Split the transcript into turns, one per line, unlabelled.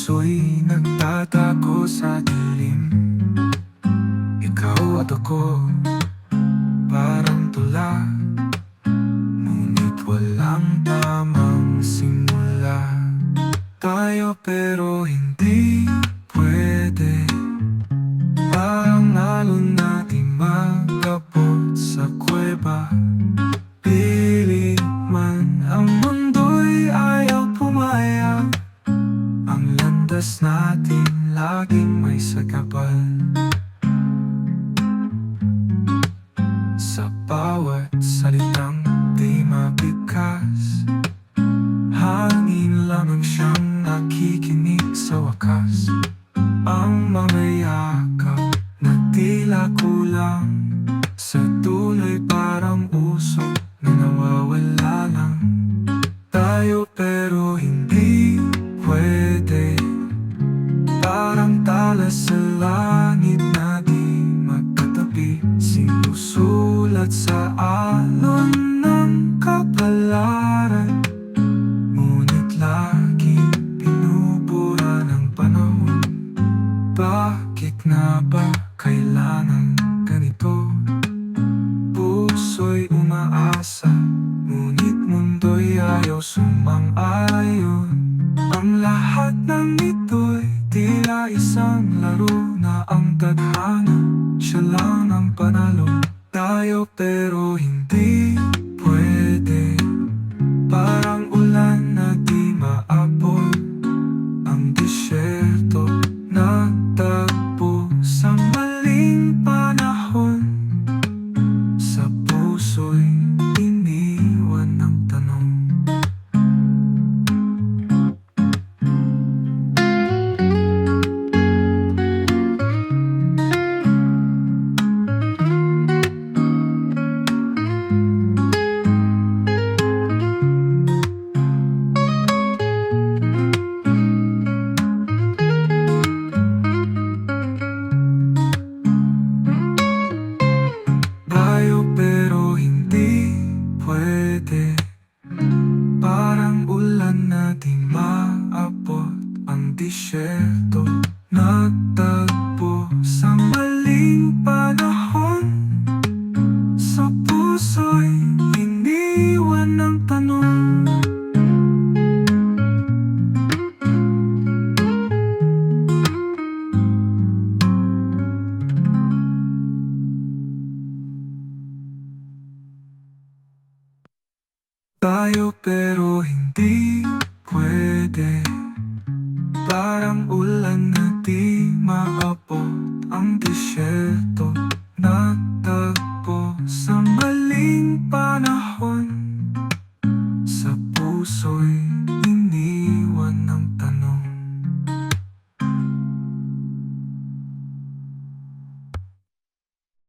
puso'y nagtatago sa dilim. Ikaw at ako, parang tula, ngunit walang tamang simula. Tayo pero hindi pwede, parang alon na di magabot sa kuweba. Pilit man ang mundo'y ayaw pumayag, ang landas natin laging may sagabal. Sa bawat salitang di mabigkas, hangin lamang siyang nakikinig sa wakas. Ang mga yakap na tila kulang, sa tuloy parang usok na nawawala lang. Tayo pero hindi pwede, parang talas sa langit na di magkatabi. Sinusulat sa alon ng kapalaran, ngunit lagi pinupura ng panahon. Bakit nga ba kailangan ganito? Puso'y umaasa, ngunit mundo'y ayaw sumang-ayon. Ang lahat ng ito'y tila isang laro na ang tadhana, siya lang ang panalo. Tayo pero hindi pwede, parang ulan na di maabot. Ang disyerto nagtagpo sa maling panahon, sa puso'y iniwan ng tanong. Tayo pero hindi pwede, parang ulan na di maabot. Ang disyerto nagtagpo sa maling panahon, sa puso'y iniwan ng tanong. Tayo pero hindi pwede, parang ulan na di maabot. Ang disyerto nagtagpo sa maling panahon, sa puso'y